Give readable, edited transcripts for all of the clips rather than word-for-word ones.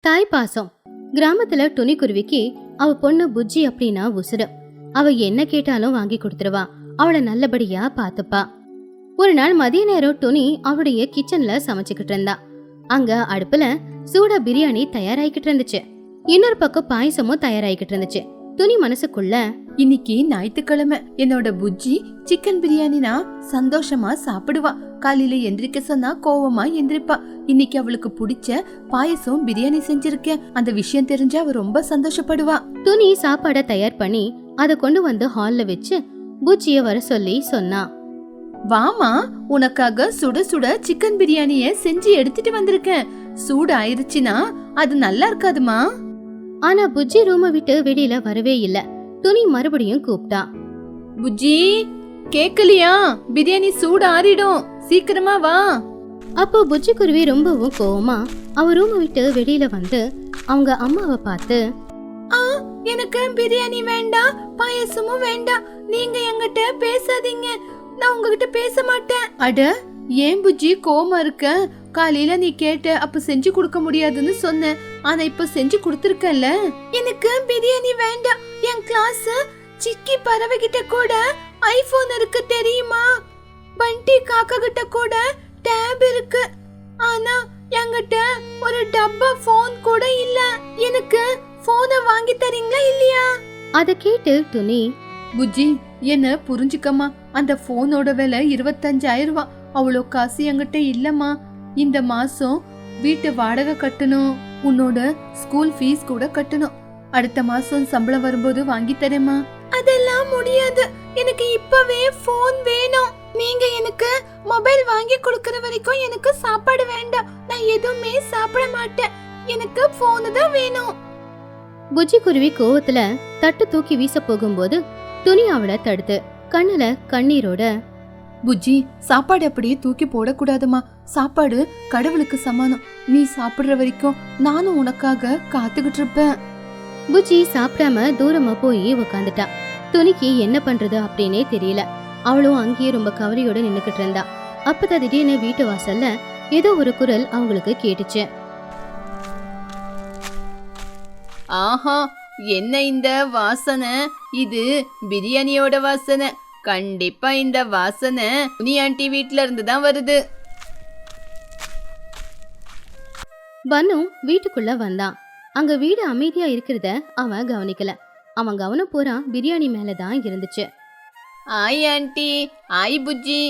தாய் பாசம். கிராமத்துல துணிக்குருவிக்கு அவ பொண்ணு புஜ்ஜி அப்படின்னா உசுரு. அவ என்ன கேட்டாலும் வாங்கி கொடுத்துருவா. அவளை நல்லபடியா பாத்துப்பா. ஒரு நாள் மதிய நேரம் துணி அவளுடைய கிச்சன்ல சமைச்சுக்கிட்டு இருந்தா. அங்க அடுப்புல சூடா பிரியாணி தயாராகிக்கிட்டு இருந்துச்சு. இன்னொரு பக்கம் பாயசமும் தயாராகிக்கிட்டு இருந்துச்சு. துணி மனசுக்குள்ள, இன்னைக்கு ஞாயிற்றுக்கிழமை, என்னோட புஜ்ஜி சிக்கன் பிரியாணினா சந்தோஷமா சாப்பிடுவா. காலையில எந்திரிக்க சொன்னா கோவமா எந்திரிப்பா. இன்னைக்கு அவளுக்கு பிடிச்ச பாயசம் பிரியாணி செஞ்சிருக்கேன். அந்த விஷயம் தெரிஞ்சா அவ ரொம்ப சந்தோஷப்படுவா. துணி சாப்பாட தயார் பண்ணி அதை கொண்டு வந்து ஹால்ல வச்சு புஜ்ஜிய வர சொல்லி சொன்னா. வாமா, உனக்காக சுட சுட சிக்கன் பிரியாணிய செஞ்சு எடுத்துட்டு வந்திருக்கேன். சூடு ஆயிருச்சுன்னா அது நல்லா இருக்காதுமா. ஆனா புஜ்ஜி ரூமை விட்டு வெளியில வரவே இல்ல. துணி மறுபடியும் கூப்பிட்டா. புஜ்ஜி, கேக்கலையா? பிரியாணி சூடு ஆறிடும், சீக்கிரமா வா. அப்போ புஜ்ஜி குருவி ரொம்பவும் கோவமா அவ ரூமை விட்டு வெளியில வந்து அவங்க அம்மாவை பார்த்து, எனக்கு பிரியாணி வேண்டாம், பாயசமும் வேண்டாம். நீங்க என்கிட்ட பேசாதீங்க, நான் உங்ககிட்ட பேச மாட்டேன். அட, ஏன் புஜ்ஜி கோவமா இருக்க? காலையில நீ கேட்ட அப்ப செஞ்சு கொடுக்க முடியாதுன்னு சொன்ன. ஆனா இப்ப செஞ்சு கொடுத்திருக்கல. எனக்கு பிரியாணி வேண்டாம். என் கிளாஸ் சிக்கி பறவை கிட்ட கூட ஐபோன் இருக்கு தெரியுமா? பண்டி காக்கா கிட்ட கூட டேப் இருக்கு. ஆனா என்கிட்ட ஒரு டப்பா போன் கூட இல்ல. எனக்கு போனை வாங்கி தரீங்களா இல்லையா? அத கேட்டு துணி, புஜ்ஜி என்ன புரிஞ்சுக்கமா, அந்த போனோட விலை 25,000 ரூபாய். அவ்வளோ காசு என்கிட்ட இல்லம்மா. இந்த மாசம் வீட்டு வாடகை கட்டணும், உன்னோட ஸ்கூல் ஃபீஸ் கூட கட்டணும். அடுத்த மாசம் சம்பளம் வரும்போது வாங்கி தரேமா. அதெல்லாம் முடியாது, எனக்கு இப்பவே போன் வேணும். நீங்க எனக்கு மொபைல் வாங்கி கொடுக்கற வரைக்கும் எனக்கு சாப்பாடு வேண்டாம். நான் எதுவுமே சாப்பிட மாட்டேன். எனக்கு போன் தான் வேணும். புஜ்ஜி குருவி கோவத்துல தட்டு தூக்கி வீச போகும்போது துணி அவளை தடுத்து கண்ணுல கண்ணீரோட, புஜ்ஜி, சாப்பாடு அப்படியே தூக்கி போடக்கூடாதுமா. சாப்பாடு கடவுளுக்கு சமானம். நீ சாப்பிடுற வரைக்கும் நானும் உனக்காக காத்துக்கிட்டு இருப்பேன். புஜ்ஜி சாப்பிடாம தூரமா போய் உக்காந்துட்டா. துணிக்கு என்ன பண்றது அப்படின்னே தெரியல. அவளும் அங்கேயே ரொம்ப கவலையோட நின்னுக்கிட்டு இருந்தா. அப்பதான் திடீர்னு வீட்டு வாசல்ல ஏதோ ஒரு குரல் அவங்களுக்கு கேட்டுச்சு. ஆஹா, என்ன இந்த வாசனை? இது பிரியாணியோட வாசனை. கண்டிப்பா இந்த வாசனை துணி ஆண்டி வீட்ல இருந்து தான் வருது. பன்னு வீட்டுக்குள்ள வந்தான். அங்க வீடு அமைதியா இருக்கிறத அவன் கவனிக்கல. அவன் கவனம் பூரா பிரியாணி மேலதான் இருந்துச்சு. ஆய் ஆண்டி, ஆய் புஜ்ஜி,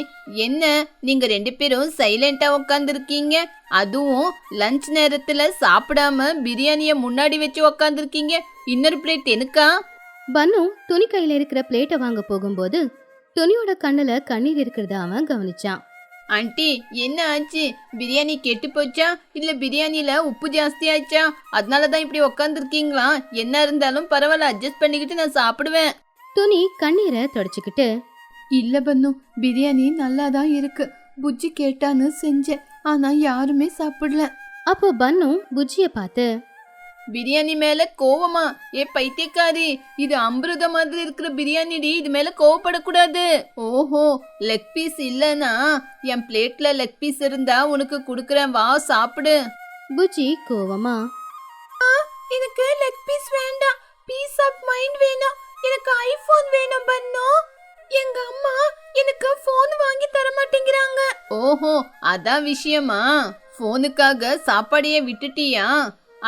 என்ன நீங்க 2 பேரும் சைலண்டா உக்காந்துருக்கீங்க? அதுவும் லஞ்ச் நேரத்துல சாப்பிடாம பிரியாணிய முன்னாடி வச்சு உக்காந்துருக்கீங்க. இன்னொரு பிளேட் எனக்கா? பன்னு துணி கையில இருக்கிற பிளேட்டை வாங்க போகும்போது துணியோட கண்ணுல கண்ணீர் இருக்கிறத அவன் கவனிச்சான். ஆண்டி, என்ன ஆச்சு? பிரியாணி கெட்டு போச்சா இல்ல பிரியாணில உப்பு ஜாஸ்தி ஆச்சா? அதனாலதான் இப்படி உக்காந்துருக்கீங்களா? என்ன இருந்தாலும் பரவாயில்ல, அட்ஜஸ்ட் பண்ணிக்கிட்டு நான் சாப்பிடுவேன். துணி கண்ணீரை தொடச்சுக்கிட்டு, இல்ல பன்னு, பிரியாணி நல்லாதான் இருக்கு. புஜ்ஜி கேட்டான்னு செஞ்சேன், ஆனா யாருமே சாப்பிடல. அப்போ பன்னு புஜ்ஜிய பார்த்து, பிரியாணி மேல கோவமா? ஏ பைத்தியக்காரி, இது அமிர்த மாதிரி இருக்கிற பிரியாணிடி, இது மேல கோவப்படக்கூடாது. ஓஹோ, லெக் பீஸ் இல்லனா என் பிளேட்ல லெக் பீஸ் இருந்தா உனக்கு குடுக்கறேன், வா சாப்பிடு. புஜ்ஜி கோவமா, எனக்கு லெக் பீஸ் வேண்டாம், பீஸ் ஆஃப் மைண்ட் வேணும். எனக்கு ஐபோன் வேணும் பன்னு. எங்க அம்மா எனக்கு போன் வாங்கி தர மாட்டேங்கிறாங்க. ஓஹோ, அதான் விஷயமா? போனுக்காக சாப்பாடையே விட்டுட்டியா?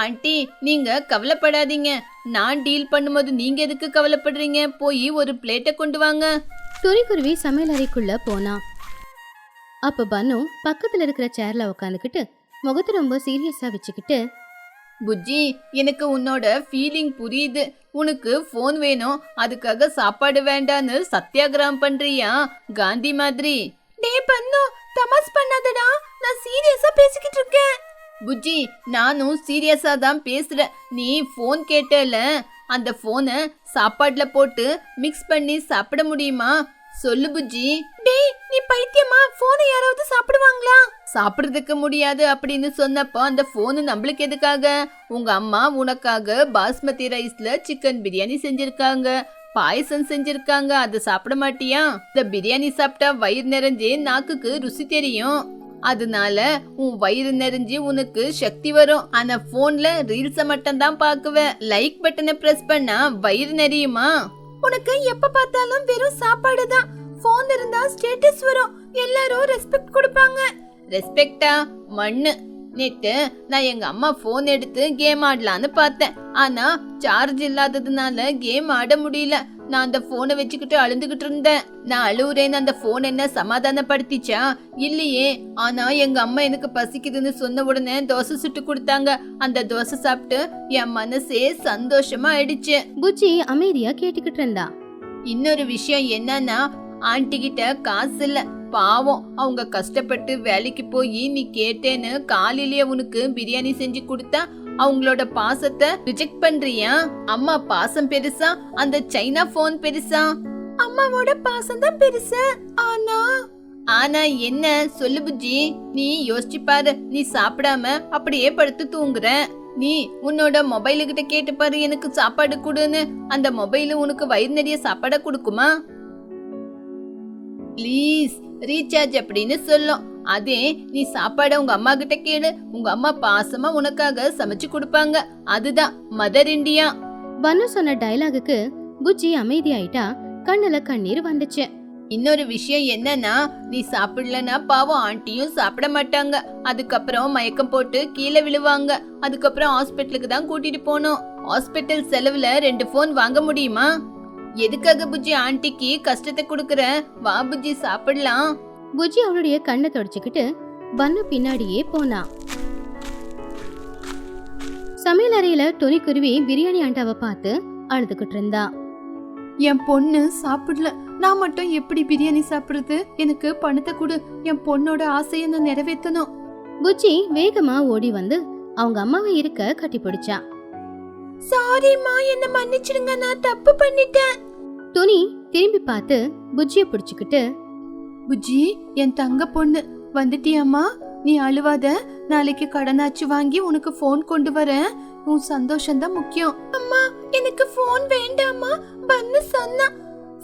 ஆண்டி, நீங்க கவலைப்படாதீங்க. நான் டீல் பண்ணும்போது நீங்க எதுக்கு கவலைப்படுறீங்க? போய் ஒரு பிளேட்டை கொண்டு வாங்க. துணிக்குருவி சமையல் அறைக்குள்ள போனா. அப்ப பன்னு பக்கத்துல இருக்கிற சேர்ல உக்காந்துக்கிட்டு முகத்தை ரொம்ப சீரியஸா வச்சுக்கிட்டு, புஜ்ஜி, எனக்கு உன்னோட ஃபீலிங் புரியுது. உனக்கு போன் வேணும், அதுக்காக சாப்பாடு வேண்டான்னு சத்தியாகிரகம் பண்றியா, காந்தி மாதிரி? டே பன்னு, தமாஸ் பண்ணாதடா, நான் சீரியஸா பேசிக்கிட்டு இருக்கேன். புஜ்ஜி, நானும் சீரியஸா தான் பேசுறேன். நீ போன் கேட்டல, அந்த போனை சாப்பாடுல போட்டு மிக்ஸ் பண்ணி சாப்பிட முடியுமா? சொல்லு புஜ்ஜி. டேய், நீ பைத்தியமா? போனை யாராவது சாப்பிடுவாங்களா? சாப்பிடுறதுக்கு முடியாது அப்படின்னு சொன்னப்போ அந்த போனு நம்மளுக்கு எதுக்காக? உங்க அம்மா உனக்காக பாஸ்மதி ரைஸ்ல சிக்கன் பிரியாணி செஞ்சிருக்காங்க, பாயசம் செஞ்சிருக்காங்க. அதை சாப்பிட மாட்டியா? இந்த பிரியாணி சாப்பிட்டா வயிறு நிறைஞ்சு நாக்குக்கு ருசி தெரியும். அதனால உன் வயிறு நிறைஞ்சு உனக்கு சக்தி வரும். ஆனா போன்ல ரீல்ஸ மட்டும் தான் பாக்குவ. லைக் பட்டனை பிரஸ் பண்ணா வயிறு நிறையுமா? உனக்கு எப்ப பார்த்தாலும் வெறும் சாப்பாடு தான். போன் இருந்தா ஸ்டேட்டஸ் வரும், எல்லாரும் ரெஸ்பெக்ட் கொடுப்பாங்க. ரெஸ்பெக்டா? மண்ணு. நேத்து நான் எங்க அம்மா போன் எடுத்து கேம் ஆடலான்னு பார்த்தேன். ஆனா சார்ஜ் இல்லாததுனால கேம் ஆட முடியல. நான் அந்த போனை வச்சுக்கிட்டு அழுந்துகிட்டு இருந்தேன். நான் அழுவுறேன்னு அந்த போன் என்ன சமாதானப்படுத்திச்சா? இல்லையே. ஆனா எங்க அம்மா எனக்கு பசிக்குதுன்னு சொன்ன உடனே தோசை சுட்டு கொடுத்தாங்க. அந்த தோசை சாப்பிட்டு என் மனசே சந்தோஷமா ஆயிடுச்சு. புஜ்ஜி அமைதியா கேட்டுக்கிட்டு இருந்தா. இன்னொரு விஷயம் என்னன்னா, ஆண்டி கிட்ட காசு இல்ல. பாவம், அவங்க கஷ்டப்பட்டு வேலைக்கு போய் நீ கேட்டேன்னு காலையிலேயே உனக்கு பிரியாணி செஞ்சு கொடுத்தா அவங்களோட பாசத்தை ரிஜெக்ட் பண்றியா? அம்மா பாசம் பெருசா, அந்த சைனா போன் பெருசா? அம்மாவோட பாசம் தான் பெருசு. ஆனா என்ன சொல்லு புஜ்ஜி, நீ யோசிச்சு பாரு. நீ சாப்பிடாம அப்படியே படுத்து தூங்குற. நீ உன்னோட மொபைலு கிட்ட கேட்டு பாரு, எனக்கு சாப்பாடு கொடுன்னு. அந்த மொபைலு உனக்கு வயிறு நிறைய சாப்பாட கொடுக்குமா? ப்ளீஸ் ரீசார்ஜ் அப்படின்னு சொல்லும். அதே நீ சாப்பாட உங்க அம்மா கிட்ட கேளு, உங்க அம்மா பாசமா உனக்காக சமைச்சு கொடுப்பாங்க. அதுதான் மதர் இண்டியா. பன்னு சொன்ன டயலாகுக்கு புஜ்ஜி அமைதியாயிட்டா. கண்ணுல கண்ணீர் வந்துச்சு. இன்னொரு விஷயம் என்னன்னா, நீ சாப்பிடலன்னா பாவம் ஆண்டியும் சாப்பிட மாட்டாங்க. அதுக்கப்புறம் மயக்கம் போட்டு கீழே விழுவாங்க. அதுக்கப்புறம் ஹாஸ்பிட்டலுக்கு தான் கூட்டிட்டு போனோம். ஹாஸ்பிட்டல் செலவுல 2 போன் வாங்க முடியுமா? எதுக்காக புஜ்ஜி ஆண்டிக்கு கஷ்டத்தை கொடுக்கற? வா புஜ்ஜி சாப்பிடலாம். புஜ்ஜி அவளுடைய கண்ணை தொடச்சுக்கிட்டு பன்னு பின்னாடியே போனா. சமையல் அறையில துணிக்குருவி பிரியாணி ஆண்டாவை பார்த்து அழுதுகிட்டு இருந்தா. என் பொண்ணு சாப்பிடல, நான் மட்டும் எப்படி பிரியாணி சாப்பிடுறது? எனக்கு பணத்தை கொடு, என் பொண்ணோட ஆசையை நான் நிறைவேற்றணும். புஜ்ஜி வேகமா ஓடி வந்து அவங்க அம்மாவை இருக்க கட்டி பிடிச்சா. சாரிம்மா, என்ன மன்னிச்சிடுங்க, நான் தப்பு பண்ணிட்டேன். துணி திரும்பி பார்த்து புஜ்ஜிய பிடிச்சுக்கிட்டு, புஜ்ஜி என் தங்க பொண்ணு வந்துட்டியாம்மா? நீ அழுவாத, நாளைக்கு கடனாச்சு வாங்கி உனக்கு போன் கொண்டு வரேன். உன் சந்தோஷம் தான் முக்கியம். அம்மா எனக்கு போன் வேண்டாமா? பன்னு சொன்னா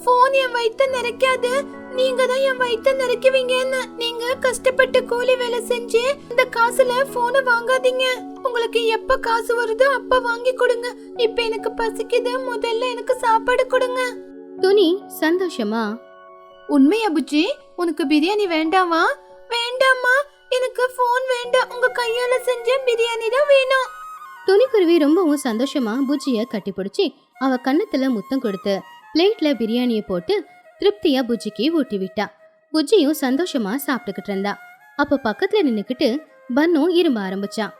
போன் என் வயித்த நிறைக்காது, நீங்க தான் என் வயித்த நிறைக்குவீங்கன்னு. நீங்க கஷ்டப்பட்டு கூலி வேலை செஞ்சு இந்த காசுல போனை வாங்காதீங்க. உங்களுக்கு எப்ப காசு வருதோ அப்ப வாங்கி கொடுங்க. இப்ப எனக்கு பசிக்குது, முதல்ல எனக்கு சாப்பாடு கொடுங்க. துணி சந்தோஷமா, உண்மையா புஜ்ஜி? உனக்கு பிரியாணி வேண்டாமா? வேண்டாமா, எனக்கு போன் வேண்டாம். உங்க கையால செஞ்ச பிரியாணி தான் வேணும். துணிக்குருவி ரொம்பவும் சந்தோஷமா புஜ்ஜிய கட்டி பிடிச்சி அவ கண்ணத்துல முத்தம் கொடுத்து பிளேட்ல பிரியாணிய போட்டு திருப்தியா புஜ்ஜிக்கு ஊட்டி விட்டா. புஜ்ஜியும் சந்தோஷமா சாப்பிட்டுக்கிட்டு இருந்தா. அப்ப பக்கத்துல நின்னுக்கிட்டு பன்னும் இரும்ப ஆரம்பிச்சான்.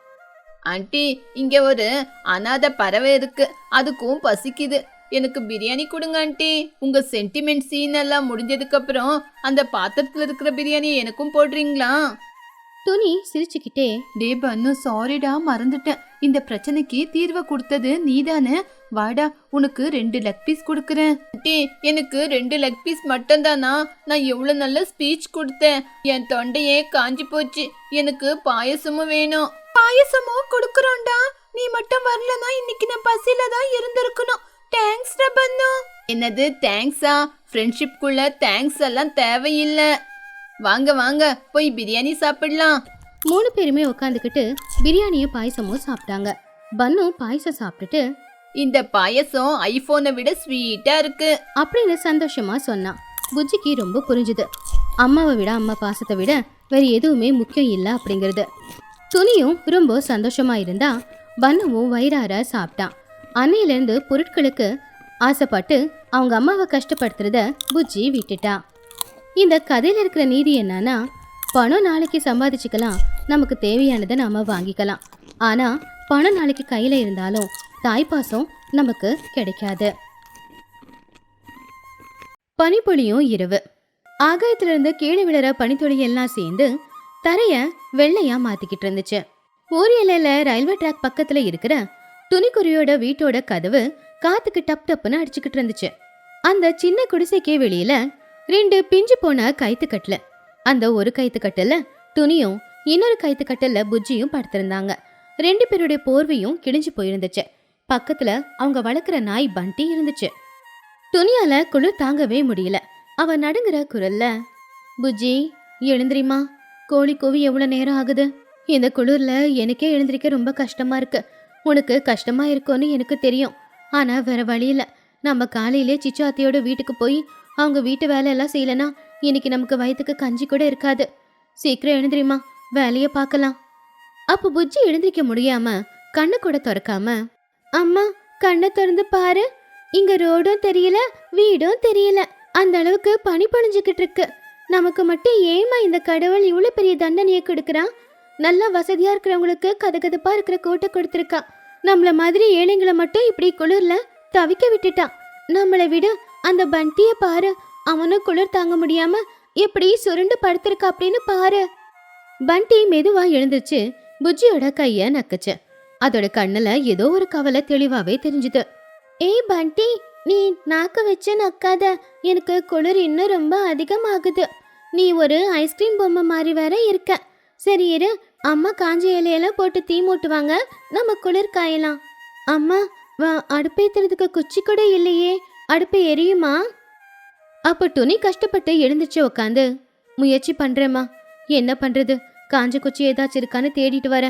ஆண்டி, இங்க ஒரு அனாதை பறவை இருக்கு, அதுக்கும் பசிக்குது. எனக்கு பிரியாணி கொடுங்க ஆண்டி. உங்க சென்டிமெண்ட் சீன் எல்லாம் முடிஞ்சதுக்கு அப்புறம் அந்த பாத்திரத்துல இருக்கிற பிரியாணி எனக்கும் போடுறீங்களா? துணி சிரிச்சுக்கிட்டே, டே பன்னு, சாரிடா, மறந்துட்டேன். இந்த பிரச்சனைக்கு தீர்வை கொடுத்தது நீதானே. வாடா, உனக்கு 2 லெக் பீஸ் கொடுக்கறேன். எனக்கு 2 லெக் பீஸ் மட்டும் தானா? நான் எவ்வளவு நல்ல ஸ்பீச் கொடுத்தேன். என் தொண்டையே காஞ்சி போச்சு. எனக்கு பாயசமும் வேணும். பாயசமும் கொடுக்கறோம்டா. நீ மட்டும் வரலனா இன்னைக்கு நான் பசியில தான் இருந்திருக்கணும். தேங்க்ஸ் டா பன்னு. என்னது தேங்க்ஸா? ஃப்ரெண்ட்ஷிப்குள்ள தேங்க்ஸ் எல்லாம் தேவையில்லை. வாங்க வாங்க, போய் பிரியாணி சாப்பிடலாம். 3 பேருமே உட்காந்துக்கிட்டு பிரியாணியும் பாயசமும் சாப்பிட்டாங்க. பன்னு பாயசம் சாப்பிட்டுட்டு, இந்த பாயசம் ஐபோனை விட ஸ்வீட்டா இருக்கு அப்படின்னு சந்தோஷமா சொன்னான். புஜ்ஜிக்கு ரொம்ப புரிஞ்சுது. அம்மாவை விட அம்மா பாசத்தை விட வேற எதுவுமே முக்கியம் இல்லை அப்படிங்கிறது. துணியும் ரொம்ப சந்தோஷமா இருந்தா. பன்னுவும் வயிறார சாப்பிட்டான். அன்னையிலேருந்து பொருட்களுக்கு ஆசைப்பட்டு அவங்க அம்மாவை கஷ்டப்படுத்துறத புஜ்ஜி விட்டுட்டா. இந்த கதையில இருக்கிற நீதி என்னன்னா, பணம் நாளைக்கு சம்பாதிச்சுக்கலாம், நமக்கு தேவையானதை நாம வாங்கிக்கலாம். ஆனா பணம் நாளைக்கு கையில இருந்தாலும் தாய்ப்பாசம் நமக்கு கிடைக்காது. பனிப்பொழியும் இரவு. ஆகாயத்திலிருந்து கீழே விழுற பனித்துளி எல்லாம் சேர்ந்து தரைய வெள்ளையா மாத்திக்கிட்டு இருந்துச்சு. ஊர் எல்லையில ரயில்வே ட்ராக் பக்கத்துல இருக்கிற துணிக்குருவியோட வீட்டோட கதவு காத்துக்கு டப் டப்புன்னு அடிச்சுக்கிட்டு இருந்துச்சு. அந்த சின்ன குடிசைக்கே வெளியில 2 பிஞ்சு போன கைத்துக்கட்டுல, அந்த ஒரு கைத்துக்கட்டுல துணியும் இன்னொரு கைத்துக்கட்டுல புஜ்ஜியும் படுத்திருந்தாங்க. 2 பேருடைய போர்வையும் கிழிஞ்சு போயிருந்துச்சு. பக்கத்துல அவங்க வளர்க்குற நாய் பண்டி இருந்துச்சு. துணியால குளிர் தாங்கவே முடியல. அவ நடுங்குற குரல்ல, புஜ்ஜி எழுந்திரிமா, கோழி கூவி எவ்வளவு நேரம் ஆகுது? இந்த குளிர்ல எனக்கே எழுந்திருக்க ரொம்ப கஷ்டமா இருக்கு. உனக்கு கஷ்டமா இருக்கும்னு எனக்கு தெரியும். ஆனா வேற வழி இல்ல. நம்ம காலையிலே சிச்சு அத்தையோட வீட்டுக்கு போய் அவங்க வீட்டு வேலையெல்லாம் செய்யலனா இன்னைக்கு நமக்கு வயிற்றுக்கு கஞ்சி கூட இருக்காது. சீக்கிரம் எழுந்திரிமா, வேலையை பார்க்கலாம். அப்போ புஜ்ஜி எழுந்திரிக்க முடியாம கண்ணு கூட திறக்காம, அம்மா கண்ணை திறந்து பாரு, இங்க ரோடும் தெரியல வீடும் தெரியல, அந்த அளவுக்கு பனி பொழிஞ்சுக்கிட்டு இருக்கு. நமக்கு மட்டும் ஏமா இந்த கடவுள் இவ்வளவு பெரிய தண்டனையை கொடுக்கறான்? நல்லா வசதியா இருக்கிறவங்களுக்கு கதகதப்பா இருக்கிற கோட்டை கொடுத்துருக்கா. நம்மள மாதிரி ஏழைங்களை மட்டும் இப்படி குளிர்ல தவிக்க விட்டுட்டான். நம்மளை விட அந்த பண்டிய பாரு, அவனும் குளிர் தாங்க முடியாம எப்படி சுருண்டு படுத்திருக்கா அப்படின்னு பாரு. பண்டி மெதுவா எழுந்துச்சு புஜ்ஜியோட கைய நக்குச்சு. அதோட கண்ணுல ஏதோ ஒரு கவலை தெளிவாவே தெரிஞ்சுது. ஏய் பண்டி, நீ நாக்க வச்சு நக்காத, எனக்கு குளிர் இன்னும் ரொம்ப அதிகமாகுது. நீ ஒரு ஐஸ்கிரீம் பொம்மை மாதிரி வேற இருக்க. சரி இரு, அம்மா காஞ்ச இலையெல்லாம் போட்டு தீ மூட்டுவாங்க, நம்ம குளிர் காயலாம். அம்மா அடுப்பேத்துறதுக்கு குச்சி கூட இல்லையே, அடுப்பு எரியுமா? அப்ப துணி கஷ்டப்பட்டு எழுந்துச்சு உக்காந்து, முயற்சி பண்றேம்மா, என்ன பண்றது, காஞ்ச குச்சி ஏதாச்சும் இருக்கான்னு தேடிட்டு வர.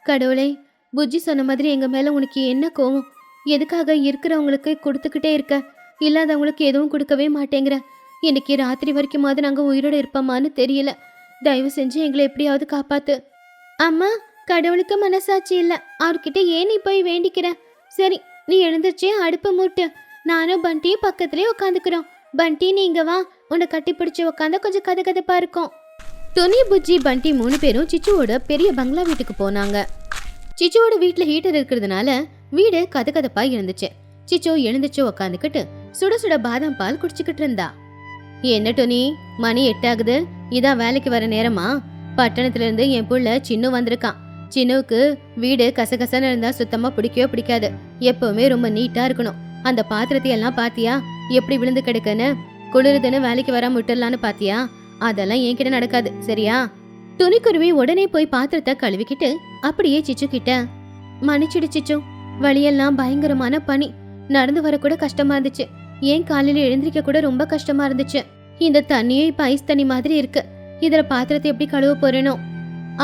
கடவுளே, புஜ்ஜி சொன்ன மாதிரி எங்க மேல உனக்கு என்ன கோவம்? எதுக்காக இருக்கிறவங்களுக்கு கொடுத்துக்கிட்டே இருக்க, இல்லாதவங்களுக்கு எதுவும் கொடுக்கவே மாட்டேங்கிற? இன்னைக்கு ராத்திரி வரைக்குமாவது நாங்க உயிரோட இருப்போமான்னு தெரியல. தயவு செஞ்சு எங்களை எப்படியாவது காப்பாத்து. அம்மா, கடவுளுக்கு மனசாட்சி இல்ல, அவர்கிட்ட ஏன் நீ போய் வேண்டிக்கிற? சரி, நீ எழுந்துச்சு அடுப்பு மூட்டு, நானும் பண்டியும் பக்கத்துலயே உட்காந்துக்கிறோம். பண்டி நீங்க வா, உன்னை கட்டி பிடிச்சு உட்காந்தா கொஞ்சம் கதகதப்பா இருக்கும். துணி, புஜ்ஜி, பண்டி 3 பேரும் சிச்சுவோட பெரிய பங்களா வீட்டுக்கு போனாங்க. சிச்சுவோட வீட்டுல ஹீட்டர் இருக்கிறதுனால வீடு கதகதப்பா இருந்துச்சு. சிச்சு எழுந்துச்சு உக்காந்துக்கிட்டு சுட சுட பாதாம் பால் குடிச்சுக்கிட்டு இருந்தா. என்ன துணி, மணி 8 ஆகுது, இதான் வேலைக்கு வர நேரமா? பட்டணத்துல இருந்து என் புள்ள சின்னு வந்திருக்கான். சின்னுவுக்கு வீடு கசகசன்னு இருந்தா சுத்தமா பிடிக்கவே பிடிக்காது. எப்பவுமே ரொம்ப நீட்டா இருக்கணும். அந்த பாத்திரத்தை எல்லாம் பாத்தியா, எப்படி விழுந்து கிடக்குன்னு? குளிருதுன்னு வேலைக்கு வராம விட்டுடலான்னு பாத்தியா? அதெல்லாம் என்கிட்ட நடக்காது, சரியா? துணிக்குருவி உடனே போய் பாத்திரத்தை கழுவிக்கிட்டு அப்படியே சிச்சு கிட்ட, மன்னிச்சிடு சிச்சு, வழியெல்லாம் பயங்கரமான பனி, நடந்து வர கூட கஷ்டமா இருந்துச்சு. ஏன் காலையில எழுந்திருக்க கூட ரொம்ப கஷ்டமா இருந்துச்சு. இந்த தண்ணியும் இப்ப ஐஸ் தண்ணி மாதிரி இருக்கு. இதுல பாத்திரத்தை எப்படி கழுவ போறேனோ?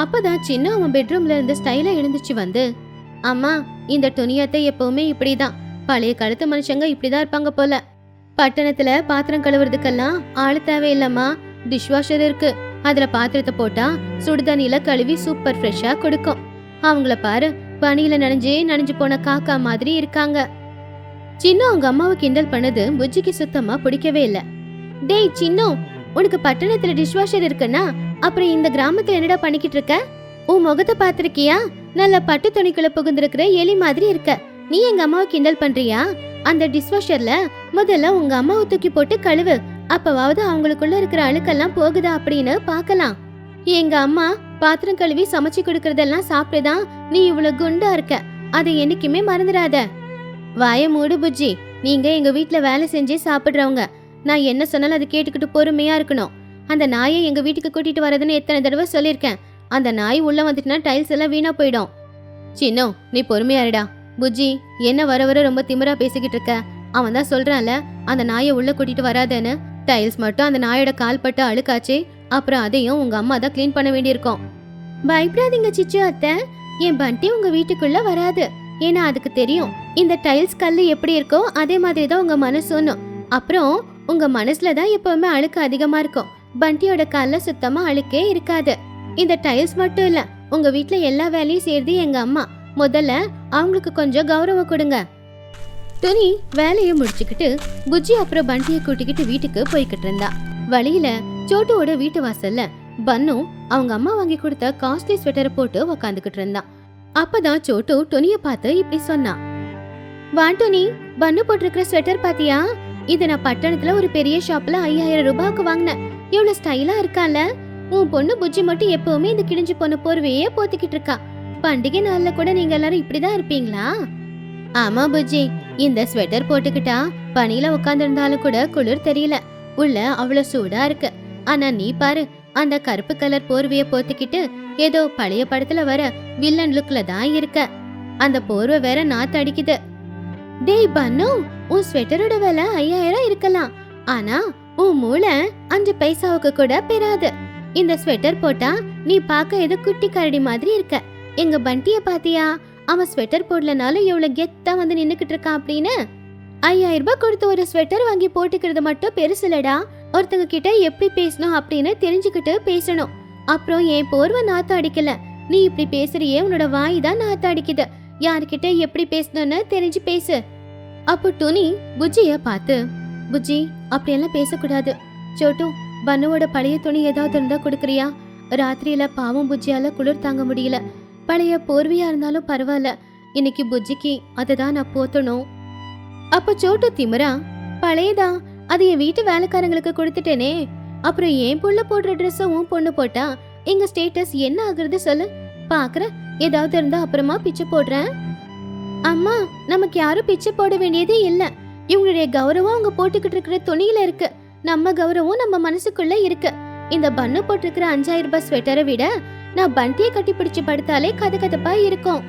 அப்பதான் சின்ன அவன் பெட்ரூம்ல இருந்து ஸ்டைலா எழுந்துச்சு வந்து, அம்மா, இந்த துணியத்தை எப்பவுமே இப்படிதான், பழைய காலத்து மனுஷங்க இப்படிதான் இருப்பாங்க போல. பட்டணத்துல பாத்திரம் கழுவுறதுக்கெல்லாம் ஆளு தேவையில்லம்மா, டிஷ்வாஷர் இருக்கு. அதுல பாத்திரத்தை போட்டா சுடுதண்ணில கழுவி சூப்பர் ஃப்ரெஷ்ஷா கொடுக்கும். அவங்கள பாரு, பனியில நனைஞ்சு போன காக்கா மாதிரி இருக்காங்க. சின்ன அவங்க அம்மாவை கிண்டல் பண்ணது புஜ்ஜிக்கு சுத்தமா பிடிக்கவே இல்ல. டேய் சின்னு, உனக்கு பட்டணத்துல டிஷ்வாஷர் இருக்குன்னா அப்புறம் இந்த கிராமத்துல என்னடா பண்ணிக்கிட்டு இருக்க? உன் முகத்தை பாத்திருக்கியா? நல்ல பட்டு துணிக்குள்ள புகுந்திருக்கிற எலி மாதிரி இருக்க. நீ எங்க அம்மாவை கிண்டல் பண்றியா? அந்த டிஷ்வாஷர்ல முதல்ல உங்க அம்மாவை தூக்கி போட்டு கழுவு, அப்பவாவது அவங்களுக்குள்ள இருக்கிற அழுக்கெல்லாம் போகுதா அப்படின்னு பாக்கலாம். எங்க அம்மா பாத்திரம் கழுவி சமைச்சு கொடுக்கறதெல்லாம் சாப்பிட்டுதான் நீ இவ்வளவு குண்டா இருக்க, அதை என்னைக்குமே மறந்துடாத. வாய மூடு புஜ்ஜி, நீங்க எங்க வீட்டுல வேலை செஞ்சு சாப்பிடுறவங்க. நான் என்ன சொன்னாலும் அதை கேட்டுக்கிட்டு பொறுமையா இருக்கணும். அந்த நாயை எங்க வீட்டுக்கு கூட்டிட்டு வரதுன்னு எத்தனை தடவை சொல்லியிருக்கேன். அந்த நாய் உள்ள வந்துட்டுனா டைல்ஸ் எல்லாம் வீணா போயிடும். சின்னோ, நீ பொறுமையா இருடா. புஜ்ஜி, என்ன வர வர ரொம்ப திமிரா பேசிக்கிட்டு இருக்க? அவன் தான் சொல்றான்ல அந்த நாயை உள்ள கூட்டிட்டு வராதேன்னு. டைல்ஸ் மட்டும் அந்த நாயோட கால் பட்டு அழுக்காச்சே, அப்புறம் அதையும் உங்க அம்மா தான் கிளீன் பண்ண வேண்டியிருக்கும். பயப்படாதீங்க சிச்சு அத்தை, என் பண்டி உங்க வீட்டுக்குள்ள வராது. ஏன்னா அதுக்கு தெரியும் இந்த டைல்ஸ் கல்லு எப்படி இருக்கோ அதே மாதிரி தான் உங்க மனசுன்னு. அப்புறம் உங்க மனசுல தான் எப்பவுமே அழுக்கு அதிகமா இருக்கும். பண்டியோட கால்ல சுத்தமா அழுக்கே இருக்காது. இந்த டைல்ஸ் மட்டும் இல்ல, உங்க வீட்டுல எல்லா வேலையும் செய்யறது எங்க அம்மா. முதல்ல அவங்களுக்கு கொஞ்சம் கௌரவம் கொடுங்க. துணி வேலையை முடிச்சுக்கிட்டு புஜ்ஜி அப்புறம் பண்டியை கூட்டிக்கிட்டு வீட்டுக்கு போய்கிட்டு இருந்தா. வழியில சோட்டுவோட வீட்டு வாசல்ல பன்னு அவங்க அம்மா வாங்கி கொடுத்த காஸ்ட்லி ஸ்வெட்டரை போட்டு உக்காந்துக்கிட்டு இருந்தான். அப்பதான் சோட்டு துணிய பார்த்து இப்படி சொன்னா, வா துணி, பன்னு போட்டிருக்கிற ஸ்வெட்டர் பாத்தியா? இத நான் பட்டணத்துல ஒரு பெரிய ஷாப்ல 5000 ரூபாய்க்கு வாங்கினேன். எவ்வளவு ஸ்டைலா இருக்கால. உன் பொண்ணு புஜ்ஜி மட்டும் எப்பவுமே இந்த கிழிஞ்சு போன போர்வையே போத்திக்கிட்டு இருக்கா. பண்டிகை நாள்ல கூட நீங்க எல்லாரும் இப்படிதான் இருப்பீங்களா? ஆமா புஜ்ஜி, இந்த ஸ்வெட்டர் போட்டுக்கிட்டா பனியில உட்கார்ந்து இருந்தாலும் கூட குளிர் தெரியல. உள்ள அவ்வளவு சூடா இருக்கு. ஆனா நீ பாரு, அந்த கருப்பு கலர் போர்வைய போத்திக்கிட்டு ஏதோ பழைய படத்துல வர வில்லன் லுக்ல தான் இருக்க. அந்த போர்வை வேற நாத்து அடிக்குது. டேய் பன்னு, உன் ஸ்வெட்டரோட விலை 5000 இருக்கலாம், ஆனா உன் மூளை 5 பைசாவுக்கு கூட பெறாது. இந்த ஸ்வெட்டர் போட்டா நீ பார்க்க ஏதோ குட்டி கரடி மாதிரி இருக்க. எங்க பண்டிய பாத்தியா? அவன் ஸ்வெட்டர் போடலனாலும் எவ்வளவு கெத்தா வந்து நின்னுக்கிட்டு இருக்கான் அப்படின்னு. 5000 ரூபாய் கொடுத்து ஒரு ஸ்வெட்டர் வாங்கி போட்டுக்கிறது மட்டும் பெருசுலடா. ஒருத்தங்க கிட்ட எப்படி பேசணும் அப்படின்னு தெரிஞ்சுக்கிட்டு பேசணும். அப்புறம் என் போர்வை நாத்தம் அடிக்கல, நீ இப்படி பேசுறியே, உன்னோட வாய் தான் நாத்தம் அடிக்குது. யாருக்கிட்ட எப்படி பேசணும்னு தெரிஞ்சு பேசு. அப்போ டோனி புஜ்ஜிய பார்த்து, புஜ்ஜி அப்படியெல்லாம் பேசக்கூடாது. சோட்டு, பன்னுவோட பழைய துணி ஏதாவது இருந்தா கொடுக்குறியா? ராத்திரியில பாவம் புஜ்ஜியால குளிர் தாங்க முடியல. பழைய போர்வையா இருந்தாலும் பரவாயில்ல, இன்னைக்கு புஜ்ஜிக்கு அததான் நான் போத்தணும். அப்ப சோட்டு திமிரா, பழையதா? அது என் வீட்டு வேலைக்காரங்களுக்கு கொடுத்துட்டேனே. அப்புறம் என் புள்ள போடுற ட்ரெஸ்ஸ உன் பொண்ணு போட்டா எங்க ஸ்டேட்டஸ் என்ன ஆகுறது சொல்லு. பாக்குற, ஏதாவது இருந்தா அப்புறமா பிச்சை போடுறேன். அம்மா, நமக்கு யாரும் பிச்சை போட வேண்டியதே இல்ல. இவங்களுடைய கௌரவம் அவங்க போட்டுக்கிட்டு இருக்கிற துணியில இருக்கு. நம்ம கௌரவம் நம்ம மனசுக்குள்ள இருக்கு. இந்த பன்னு போட்டிருக்கிற 5000 ரூபாய் ஸ்வெட்டரை விட நான் பண்டியை கட்டி பிடிச்சு படுத்தாலே கதகதப்பா இருக்கும்.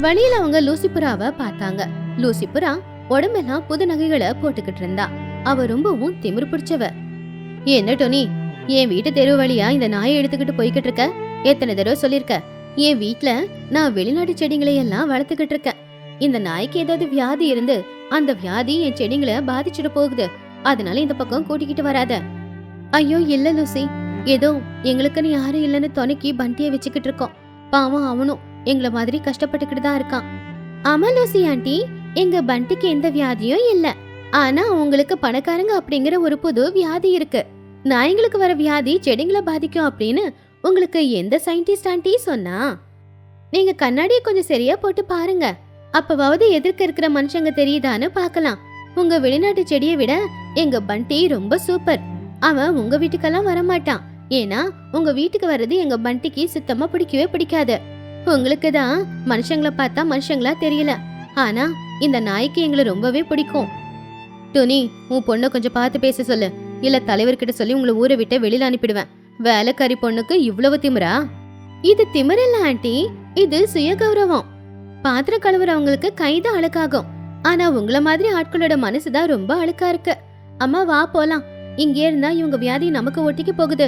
வழியில அவங்க லூசிபுராவை பார்த்தாங்க. லூசிபுரா உடம்பெல்லாம் புது நகைகளை போட்டுக்கிட்டு இருந்தா. அவ ரொம்பவும் திமிரு பிடிச்சவ. என்ன டோனி, என் வீட்டு தெரு வழியா இந்த நாயை எடுத்துக்கிட்டு போய்கிட்டு இருக்க? எத்தனை தடவை சொல்லிருக்க, என் வீட்டுல நான் வெளிநாட்டு செடிகளை எல்லாம் வளர்த்துக்கிட்டு இருக்கேன். இந்த நாய்க்கு ஏதாவது வியாதி இருந்து அந்த வியாதி என் செடிங்களை பாதிச்சுட்டு போகுது. அதனால இந்த பக்கம் கூட்டிக்கிட்டு வராத. ஐயோ இல்ல லூசி, ஏதோ எங்களுக்குன்னு யாரும் இல்லைன்னு துணைக்கி பண்டியை வச்சுக்கிட்டு இருக்கோம். பாவம் அவனும் எங்களை மாதிரி கஷ்டப்பட்டுக்கிட்டு தான் இருக்கான். ஆமா லூசி ஆண்டி, எங்க பண்டிக்கு எந்த வியாதியும் இல்ல. ஆனா உங்களுக்கு பணக்காரங்க அப்படிங்கிற ஒரு புது வியாதி இருக்கு. நாய்களுக்கு வர வியாதி செடிங்களை பாதிக்கும் அப்படின்னு உங்களுக்கு எந்த சயின்டிஸ்ட் ஆண்டி சொன்னா? நீங்க கண்ணாடியை கொஞ்சம் சரியா போட்டு பாருங்க, அப்பவாவது எதிர்க்க இருக்கிற மனுஷங்க தெரியுதான்னு பாக்கலாம். உங்க வெளிநாட்டு செடியை விட எங்க பண்டி ரொம்ப சூப்பர். அவன் உங்க வீட்டுக்கெல்லாம் வரமாட்டான். ஏன்னா உங்க வீட்டுக்கு வர்றது எங்க பண்டிக்கு சுத்தமா பிடிக்கவே பிடிக்காது. உங்களுக்கு தான் மனுஷங்களை பார்த்தா மனுஷங்களா தெரியல, ஆனா இந்த நாய்க்கு எங்களை ரொம்பவே பிடிக்கும். டோனி, உன் பொண்ணை கொஞ்சம் பார்த்து பேச சொல்லு, இல்ல தலைவர்கிட்ட சொல்லி உங்களை ஊரை விட்டு வெளியில அனுப்பிடுவேன். வேலைக்காரி பொண்ணுக்கு இவ்வளவு திமிரா? இது திமிரல்ல ஆண்டி, இது சுய கௌரவம். பாத்திரம் கழுவுறவங்களுக்கு கைதான் அழுக்காகும், ஆனா உங்கள மாதிரி ஆட்களோட மனசுதான் ரொம்ப அழுக்கா இருக்கு. அம்மா வா போலாம், இங்கே இருந்தா இவங்க வியாதி நமக்கு ஒட்டிக்கு போகுது.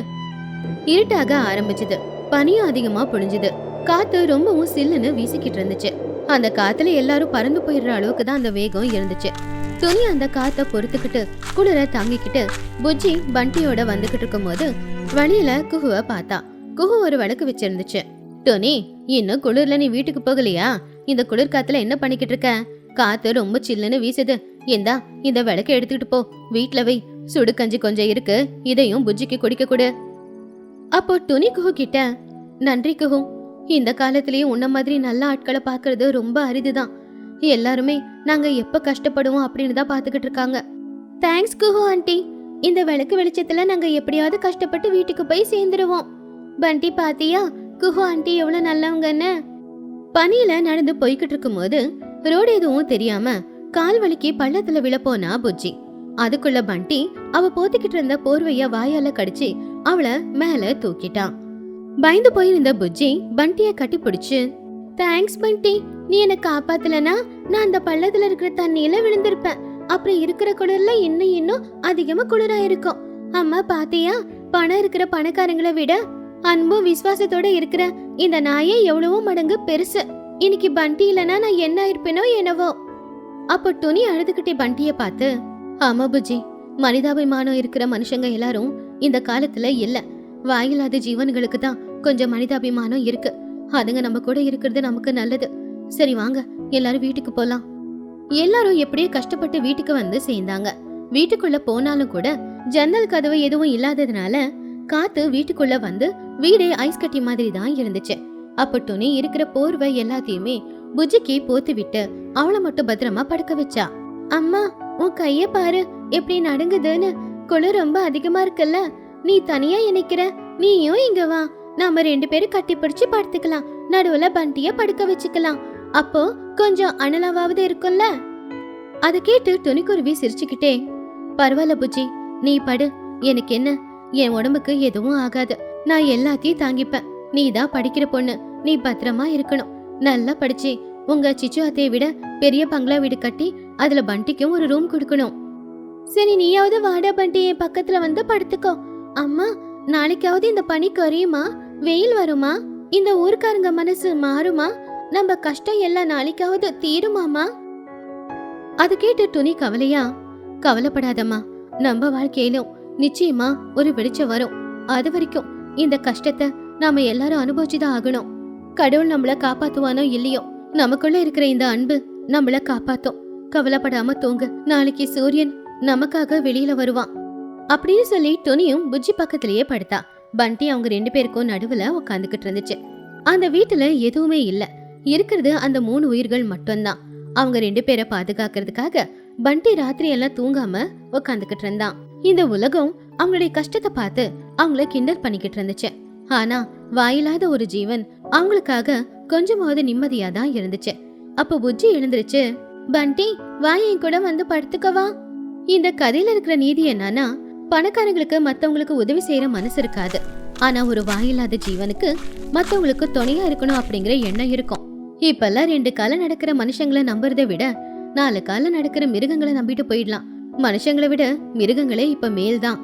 இருட்டாக ஆரம்பிச்சது. பனியும் அதிகமா பொழிஞ்சுது. காத்து ரொம்பவும் சில்லுன்னு வீசிக்கிட்டு இருந்துச்சு. அந்த காத்துல எல்லாரும் பறந்து போயிடுற அளவுக்கு தான் அந்த வேகம் இருந்துச்சு. துணி அந்த காத்த பொறுத்துக்கிட்டு குளிர தாங்கிக்கிட்டு புஜ்ஜி பண்டியோட வந்துகிட்டு இருக்கும் போது வழியில குஹுவ பார்த்தா. குஹு ஒரு விளக்கு வச்சிருந்துச்சு. டோனி, இன்னும் குளிர்ல நீ வீட்டுக்கு போகலையா? இந்த குளிர் காத்துல என்ன பண்ணிக்கிட்டு இருக்க? காத்து ரொம்ப சில்லுன்னு வீசுது. இந்தா இந்த விளக்கு எடுத்துக்கிட்டு போ, வீட்டுல வை. சுடு கஞ்சி கொஞ்சம் இருக்கு, இதையும் புஜ்ஜிக்கு குடிக்க கொடு. அப்போ துணி குஹு கிட்ட, நன்றி குஹு, இந்த காலத்திலயும் உன்ன மாதிரி நல்ல ஆட்களை பாக்குறது ரொம்ப அரிதுதான். எல்லாருமே நாங்க எப்ப கஷ்டப்படுவோம் அப்படின்னு தான் பாத்துக்கிட்டு இருக்காங்க. தேங்க்ஸ் குஹு ஆண்டி, இந்த விளக்கு வெளிச்சத்துல நாங்க எப்படியாவது கஷ்டப்பட்டு வீட்டுக்கு போய் சேர்ந்துருவோம். பண்டி பாத்தியா குஹு ஆண்டி எவ்வளவு நல்லவங்கன்னு? பனியில நடந்து போய்கிட்டு இருக்கும் போது ரோடு எதுவும் தெரியாம கால் வலிக்கு பள்ளத்துல விழப்போனா புஜ்ஜி. அதுக்குள்ள பண்டி அவ போத்திக்கிட்டு இருந்த போர்வைய வாயால கடிச்சு அவளை மேல தூக்கிட்டான். பயந்து போயிருந்த புஜ்ஜி பண்டிய கட்டி பிடிச்சு, தேங்க்ஸ் பண்டி, நீ என்ன காப்பாத்தலனா நான் அந்த பள்ளத்துல இருக்கிற தண்ணியில விழுந்திருப்பேன். அப்புறம் இருக்கிற குளிர்ல இன்னும் அதிகமா குளிராயிருக்கும். அம்மா பாத்தியா, பணம் இருக்கிற பணக்காரங்களை விட அன்பும் விசுவாசத்தோட இருக்கிற இந்த நாயே எவ்வளவோ மடங்கு பெருசு. இன்னைக்கு பண்டி இல்லனா நான் என்ன இருப்பேனோ என்னவோ. அப்போ துணி அழுதுகிட்டே பண்டிய பார்த்து, ஆமா புஜ்ஜி, மனிதாபிமானம் இருக்கிற மனுஷங்க எல்லாரும் இந்த காலத்துல இல்ல. வாயில்லாத ஜீவன்களுக்கு தான் கொஞ்சம் மனிதாபிமானம் இருக்கு. அதுங்க நம்ம கூட இருக்கிறது நமக்கு நல்லது. சரி வாங்க, எல்லாரும் வீட்டுக்கு போலாம். எல்லாரும் எப்படியே கஷ்டப்பட்டு வீட்டுக்கு வந்து சேர்ந்தாங்க. வீட்டுக்குள்ள போனாலும் கூட ஜன்னல் கதவு எதுவும் இல்லாததுனால காத்து வீட்டுக்குள்ள வந்து வீடே ஐஸ் கட்டி மாதிரி தான் இருந்துச்சு. அப்ப துணி இருக்கிற போர்வை எல்லாத்தையுமே புஜ்ஜிக்கு போத்து விட்டு அவளை மட்டும் பத்திரமா படுக்க வச்சா. அம்மா, உன் கைய பாரு எப்படி நடுங்குதுன்னு. குளிர் ரொம்ப அதிகமா இருக்குல்ல, நீ தனியா நினைக்கிற, நீயும் இங்க வா, நாம 2 பேரும் கட்டி பிடிச்சு படுத்துக்கலாம். நடுவுல பண்டிய படுக்க வச்சுக்கலாம், அப்போ கொஞ்சம் அனலாவது இருக்கும்ல. அத கேட்டு துணிக்குருவி சிரிச்சுக்கிட்டே, பரவாயில்ல புஜ்ஜி, நீ படு, எனக்கு என்ன, என் உடம்புக்கு எதுவும் ஆகாது, நான் எல்லாத்தையும் தாங்கிப்பேன். நீ தான் படிக்கிற பொண்ணு, நீ பத்திரமா இருக்கணும். நல்லா படிச்சு உங்க சிச்சு அத்தையை விட பெரிய பங்களா வீடு கட்டி அதுல பண்டிக்கும் ஒரு ரூம் கொடுக்கணும். சரி, நீயாவது வாடா பண்டி, என் பக்கத்துல வந்து படுத்துக்கோ. அம்மா, நாளைக்காவது இந்த பனி குறையுமா? வெயில் வருமா? இந்த ஊர்க்காரங்க மனசு மாறுமா? நம்ம கஷ்டம் எல்லாம் நாளைக்காவது தீருமாமா? அது கேட்டு டுனி கவலையா, கவலைப்படாதம்மா, நம்ம வாழ்க்கையிலும் நிச்சயமா ஒரு வெளிச்சம் வரும். அது வரைக்கும் இந்த கஷ்டத்தை நாம எல்லாரும் அனுபவிச்சுதான் ஆகணும். கடவுள் நம்மள காப்பாத்துவானோ இல்லையோ, நமக்குள்ள இருக்கிற இந்த அன்பு நம்மள காப்பாத்தும். கவலைப்படாம தூங்கு, நாளைக்கு சூரியன் நமக்காக வெளியில வருவான் அப்படின்னு சொல்லி டுனியும் புஜ்ஜி பக்கத்திலேயே படுத்தா. பண்டி அவங்க 2 பேருக்கும் நடுவுல உட்காந்துக்கிட்டு இருந்துச்சு. அந்த வீட்டுல எதுவுமே இல்ல, இருக்கிறது அந்த 3 உயிர்கள் மட்டும்தான். அவங்க 2 பேரை பாதுகாக்கிறதுக்காக பண்டி ராத்திரி எல்லாம் தூங்காம உட்காந்துக்கிட்டு இருந்தான். இந்த உலகம் அவங்களுடைய கஷ்டத்தை பார்த்து அவங்கள கிண்டல் பண்ணிக்கிட்டு இருந்துச்சு. ஆனா வாயில்லாத ஒரு ஜீவன் அவங்களுக்காக கொஞ்சமாவது நிம்மதியா தான் இருந்துச்சு. அப்ப புஜ்ஜி எழுந்திருச்சு, பண்டி வா, என் கூட வந்து படுத்துக்கவா. இந்த கதையில இருக்கிற நீதி என்னன்னா, பணக்காரங்களுக்கு மத்தவங்களுக்கு உதவி செய்யற மனசு இருக்காது, ஆனா ஒரு வாயில்லாத ஜீவனுக்கு மத்தவங்களுக்கு துணையா இருக்கணும் அப்படிங்கிற எண்ணம் இருக்கும். இப்பெல்லாம் 2 கால நடக்கிற மனுஷங்களை நம்புறதை விட 4 கால நடக்கிற மிருகங்களை நம்பிட்டு போயிடலாம். மனுஷங்களை விட மிருகங்களே இப்ப மேல்தான்.